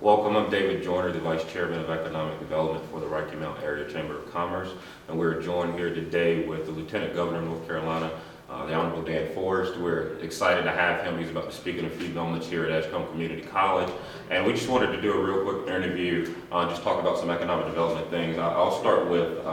Welcome, I'm David Joyner, the Vice Chairman of Economic Development for the Rocky Mount Area Chamber of Commerce, and we're joined here today with the Lieutenant Governor of North Carolina, the Honorable Dan Forrest. We're excited to have him. He's about to speak in a few moments here at Edgecombe Community College, and we just wanted to do a real quick interview, just talk about some economic development things. I'll start with,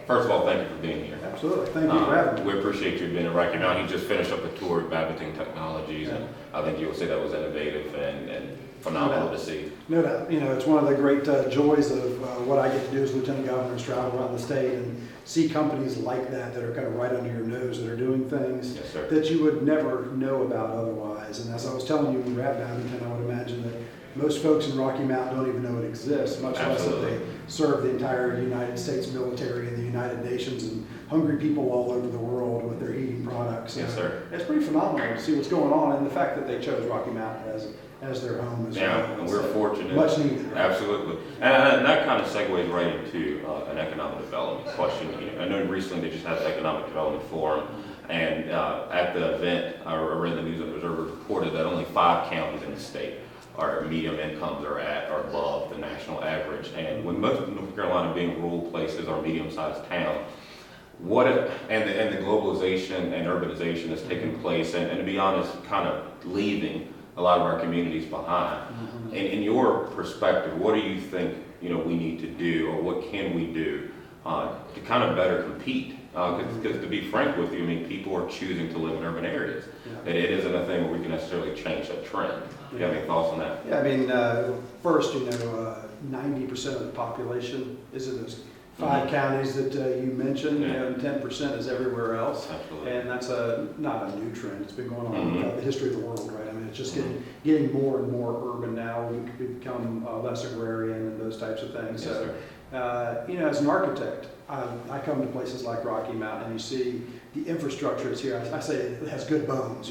first of all, thank you for being here. Absolutely, thank you for having me. We appreciate you being in Rocky Mount. He just finished up a tour of Babington Technologies, and I think you'll say that was innovative and phenomenal to see. No doubt. You know, it's one of the great joys of what I get to do as Lieutenant Governor is travel around the state and see companies like that that are kind of right under your nose that are doing things Yes, sir. that you would never know about otherwise. And as I was telling you when we were at Babington, I would imagine that most folks in Rocky Mount don't even know it exists, much less that they serve the entire United States military and the United Nations and hungry people all over the world with their heating products. Yes, sir. It's pretty phenomenal to see what's going on, and the fact that they chose Rocky Mount as their home as Yeah, well. and we're fortunate. Much needed. Right? Absolutely. And that kind of segues right into an economic development question. I know recently they just had the Economic Development Forum, and at the event, I read the News Observer reported that only 5 counties in the state our medium incomes are at or above the national average. And with most of North Carolina being rural places or medium-sized town, and the globalization and urbanization has taken place, and to be honest, kind of leaving a lot of our communities behind. Mm-hmm. In your perspective, what do you think we need to do, or what can we do to kind of better compete? Because to be frank with you, I mean, people are choosing to live in urban areas. Yeah. It isn't a thing where we can necessarily change that trend. Do you have any thoughts on that? Yeah, I mean, first, 90% of the population is in those 5 counties that you mentioned, and 10% is everywhere else. Absolutely. And that's not a new trend. It's been going on throughout the history of the world, right? I mean, it's just getting more and more urban now. We've become less agrarian and those types of things. Yes, so, as an architect, I come to places like Rocky Mount, and you see the infrastructure is here. I say it has good bones.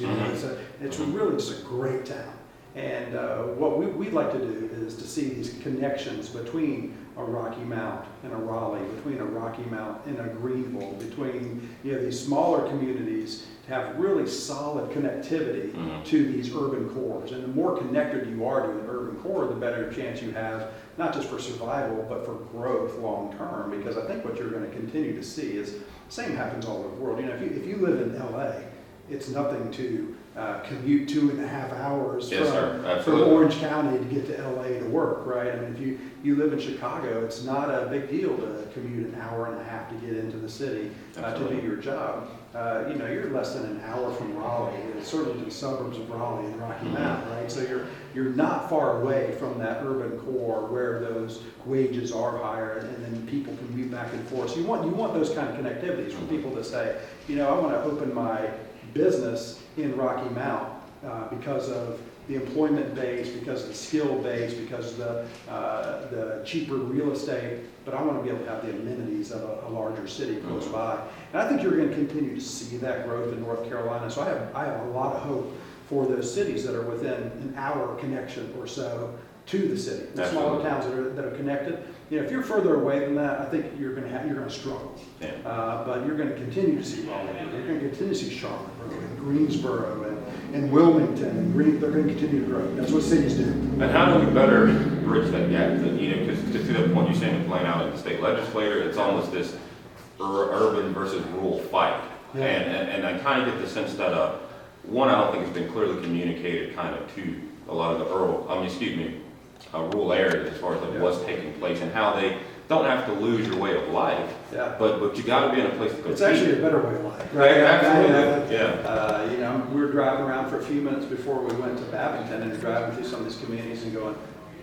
It's really just a great town. And what we'd like to do is to see these connections between a Rocky Mount and a Raleigh, between a Rocky Mount and a Greenville, between these smaller communities to have really solid connectivity to these urban cores. And the more connected you are to an urban core, the better chance you have, not just for survival, but for growth long term. Because I think what you're going to continue to see is the same happens all over the world. If you live in LA, it's nothing to commute 2.5 hours from Orange County to get to LA to work, right? I mean, if you live in Chicago, it's not a big deal to commute 1.5 hours to get into the city to do your job. You're less than an hour from Raleigh, certainly to the suburbs of Raleigh and Rocky Mount, right? So you're not far away from that urban core where those wages are higher, and then people can move back and forth. So you want those kind of connectivities for people to say, I want to open my business in Rocky Mount because of the employment base, because of the skill base, because of the cheaper real estate, but I want to be able to have the amenities of a larger city close by. And I think you're going to continue to see that growth in North Carolina. So I have a lot of hope for those cities that are within an hour connection or so to the city. The smaller towns that are connected. If you're further away than that, I think you're going to struggle. Yeah. But you're going to continue to see Raleigh. You're going to continue to see Charlotte, and Greensboro, and Wilmington, and they're going to continue to grow. That's what cities do. And how do we better bridge that gap? Because to that point, you're saying playing out in the state legislature, it's almost this urban versus rural fight. Yeah. And I kind of get the sense that I don't think it's been clearly communicated kind of to a lot of the rural areas as far as what's taking place and how they don't have to lose your way of life. Yeah. But you got to be in a place to go. It's actually a better way of life. Right? Absolutely. We were driving around for a few minutes before we went to Babington, and you're driving through some of these communities and going,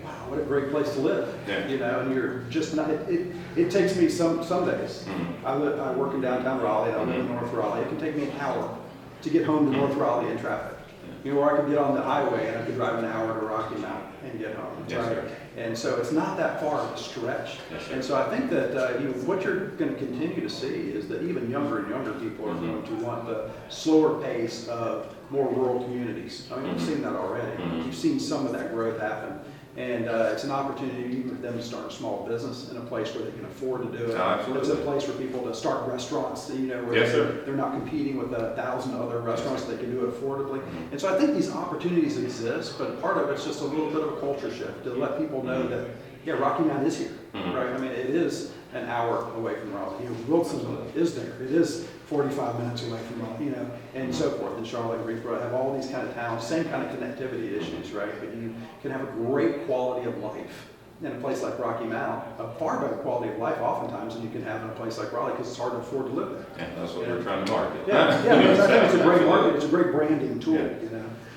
wow, what a great place to live. Yeah. And you're just not, it takes me some days. Mm-hmm. I work in downtown Raleigh, I live in North Raleigh. It can take me an hour to get home to North Raleigh in traffic. Or I could get on the highway and I could drive an hour to Rocky Mount and get home. Yes, right? Sir. And so it's not that far of a stretch. Yes, and so I think that what you're going to continue to see is that even younger and younger people are going to want the slower pace of more rural communities. I mean, we've seen that already. You've seen some of that growth happen. And it's an opportunity even for them to start a small business in a place where they can afford to do it. Absolutely. It's a place for people to start restaurants, where Yes, sir. they're not competing with 1,000 other restaurants. They can do it affordably. And so I think these opportunities exist, but part of it's just a little bit of a culture shift to let people know that, yeah, Rocky Mount is here, right? I mean, it is an hour away from Raleigh. Wilson is there. It is 45 minutes away from Raleigh, and so forth. And Charlotte, Greensboro have all these kind of towns, same kind of connectivity issues, right? But you can have a great quality of life in a place like Rocky Mount, a far better quality of life oftentimes than you can have in a place like Raleigh because it's hard to afford to live there. Yeah, that's what we're trying to market. Yeah, I think it's a great market. It's a great branding tool,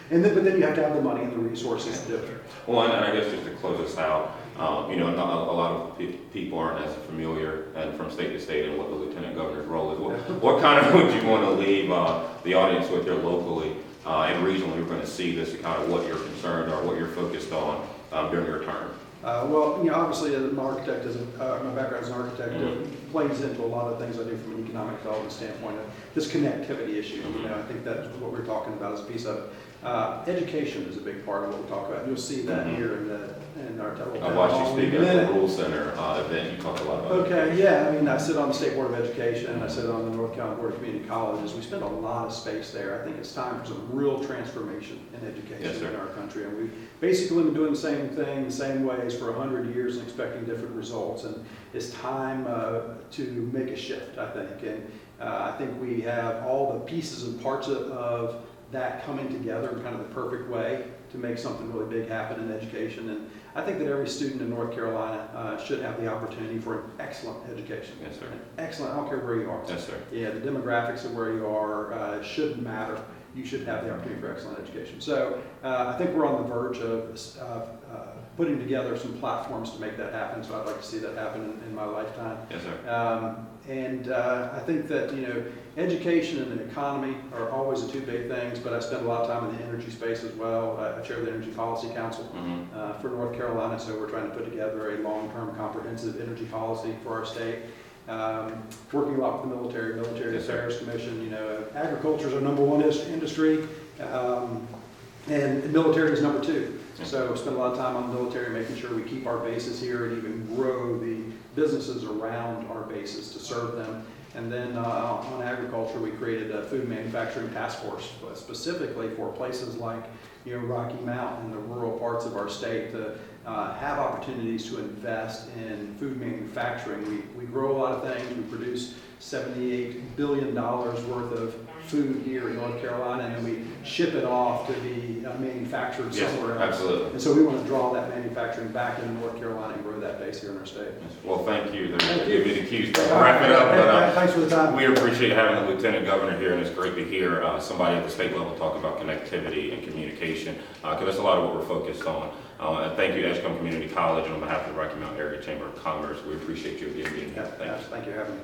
but then you have to have the money and the resources to do it. Well, and I guess just to close us out, not a lot of people aren't as familiar and from state to state and what the lieutenant governor's role is. What kind of would you want to leave the audience with here locally and regionally? We're going to see this kind of what you're concerned or what you're focused on during your term. Obviously, as an architect, my background as an architect plays into a lot of things I do from an economic development standpoint. This connectivity issue, I think that's what we're talking about as a piece of it. Education is a big part of what we talk about. You'll see that here in our town. I watched you speak at the Rule Center event. You talked a lot about Okay, yeah. I mean, I sit on the State Board of Education. I sit on the North Carolina Board of Community Colleges. We spend a lot of space there. I think it's time for some real transformation in education in our country. And we've basically been doing the same thing, the same ways for 100 years and expecting different results. And it's time to make a shift, I think. And I think we have all the pieces and parts of that coming together in kind of the perfect way to make something really big happen in education. And I think that every student in North Carolina should have the opportunity for an excellent education. Yes, sir. An excellent, I don't care where you are. Yes, sir. Yeah, the demographics of where you are shouldn't matter. You should have the opportunity for excellent education. So I think we're on the verge of putting together some platforms to make that happen. So I'd like to see that happen in my lifetime. Yes, sir. I think that, education and the economy are always the two big things, but I spend a lot of time in the energy space as well. I chair the Energy Policy Council for North Carolina, so we're trying to put together a long-term comprehensive energy policy for our state. Working a lot with the military affairs commission. Agriculture is our #1 industry, and military is #2. So we spend a lot of time on the military, making sure we keep our bases here and even grow the businesses around our bases to serve them. And then on agriculture, we created a food manufacturing task force specifically for places like Rocky Mount and the rural parts of our state to have opportunities to invest in food manufacturing. We grow a lot of things. We produce $78 billion worth of food here in North Carolina, and then we ship it off to be manufactured somewhere else. Absolutely. And so we want to draw that manufacturing back into North Carolina and grow that base here in our state. Well, thank you. Give me the cues to wrap it up. But, thanks for the time. We appreciate having the Lieutenant Governor here, and it's great to hear somebody at the state level talk about connectivity and communication, because that's a lot of what we're focused on. And thank you to Edgecombe Community College, and on behalf of the Rocky Mountain Area Chamber of Commerce, we appreciate you again being here. Thank you for having me.